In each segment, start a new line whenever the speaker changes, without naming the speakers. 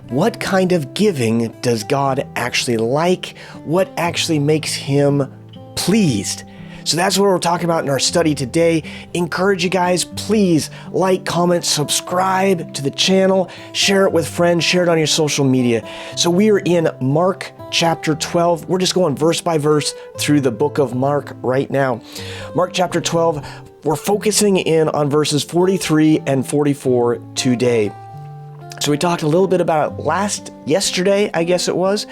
what kind of giving does God actually like? What actually makes him pleased? So that's what we're talking about in our study today. Encourage you guys, please like, comment, subscribe to the channel, share it with friends, share it on your social media. So we are in Mark chapter 12. We're just going verse by verse through the book of Mark right now. Mark chapter 12, we're focusing in on verses 43 and 44 today. So we talked a little bit about it yesterday, I guess it was,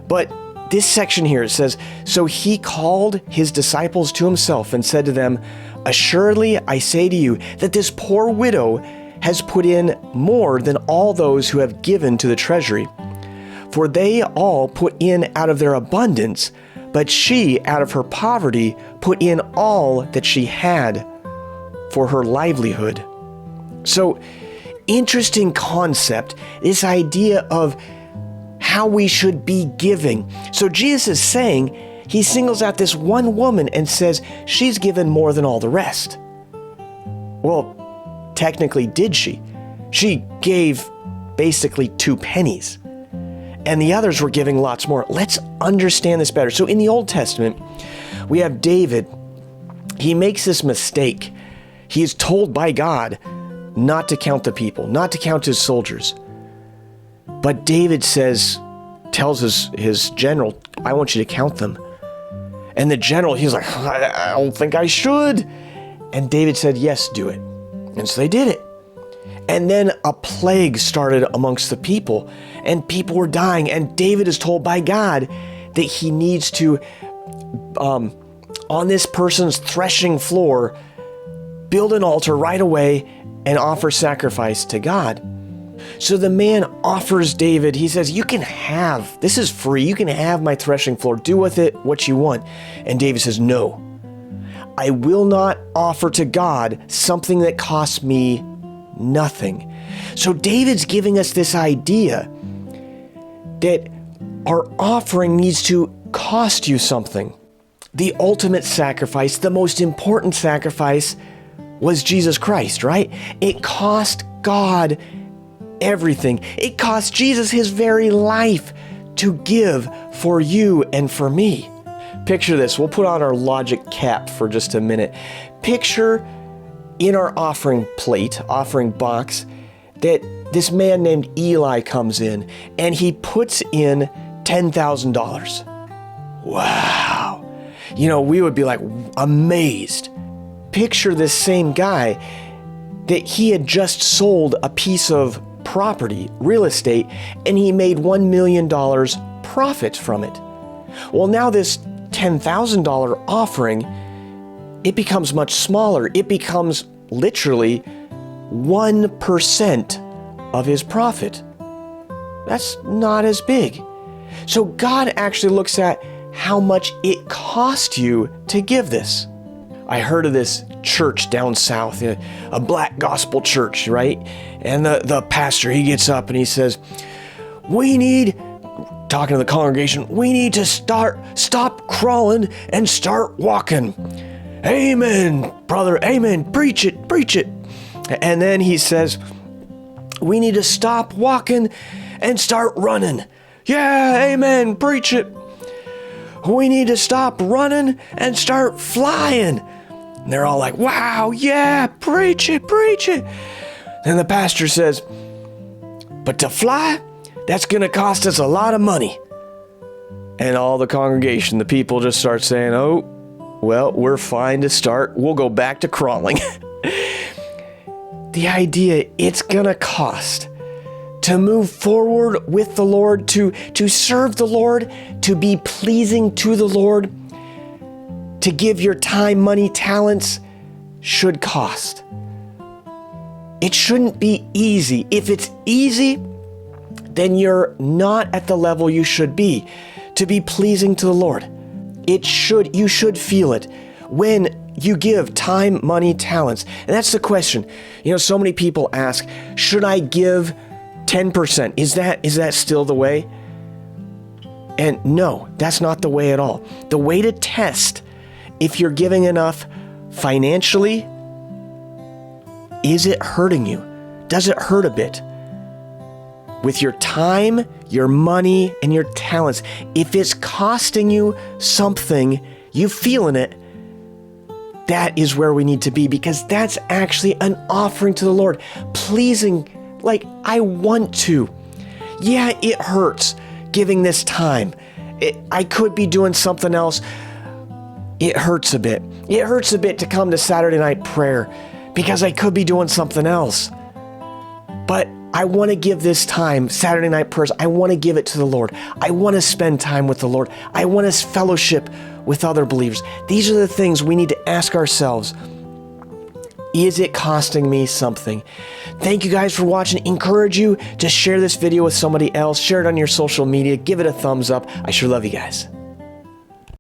but this section here, it says, "So he called his disciples to himself and said to them, 'Assuredly, I say to you that this poor widow has put in more than all those who have given to the treasury. For they all put in out of their abundance, but she, out of her poverty, put in all that she had for her livelihood.'" So, interesting concept, this idea of how we should be giving. So Jesus is saying, he singles out this one woman and says she's given more than all the rest. Well, technically, did she? She gave basically 2 pennies, and the others were giving lots more. Let's understand this better. So in the Old Testament, we have David. He makes this mistake. He is told by God not to count the people, not to count his soldiers. But David tells his general, "I want you to count them." And the general, he's like, I don't think I should. And David said, "Yes, do it." And so they did it. And then a plague started amongst the people, and people were dying. And David is told by God that he needs to, on this person's threshing floor, build an altar right away and offer sacrifice to God. So the man offers David, he says, this is free, you can have my threshing floor, do with it what you want. And David says, "No, I will not offer to God something that costs me nothing." So David's giving us this idea that our offering needs to cost you something. The ultimate sacrifice, the most important sacrifice, was Jesus Christ, right? It cost God everything. It cost Jesus his very life to give for you and for me. Picture this. We'll put on our logic cap for just a minute. Picture in our offering plate, offering box, that this man named Eli comes in and he puts in $10,000. Wow. We would be like amazed. Picture this same guy that he had just sold a piece of property, real estate, and he made $1 million profit from it. Well, now this $10,000 offering, it becomes much smaller. It becomes literally 1% of his profit. That's not as big. So God actually looks at how much it cost you to give this. I heard of this church down south, a black gospel church, right? And the pastor, he gets up and he says, talking to the congregation, "We need to stop crawling and start walking. Amen, brother, amen, preach it. And then he says, "We need to stop walking and start running. Yeah, amen, preach it. We need to stop running and start flying." And they're all like, "Wow, yeah, preach it. And the pastor says, "But to fly, that's going to cost us a lot of money." And all the congregation, the people just start saying, "Oh, well, we're fine to start. We'll go back to crawling." The idea, it's going to cost to move forward with the Lord, to serve the Lord, to be pleasing to the Lord, to give your time, money, talents, should cost. It shouldn't be easy. If it's easy, then you're not at the level you should be to be pleasing to the Lord. You should feel it when you give time, money, talents. And that's the question. So many people ask, should I give 10%? Is that still the way? And no, that's not the way at all. The way to test if you're giving enough financially, is it hurting you? Does it hurt a bit? with your time, your money, and your talents. If it's costing you something, you feeling it, that is where we need to be, because that's actually an offering to the Lord. Pleasing, like, I want to. Yeah, it hurts giving this time. I could be doing something else. It hurts a bit. It hurts a bit to come to Saturday night prayer because I could be doing something else. But I want to give this time, Saturday night prayers, I want to give it to the Lord. I want to spend time with the Lord. I want to fellowship with other believers. These are the things we need to ask ourselves. Is it costing me something? Thank you guys for watching. Encourage you to share this video with somebody else. Share it on your social media. Give it a thumbs up. I sure love you guys.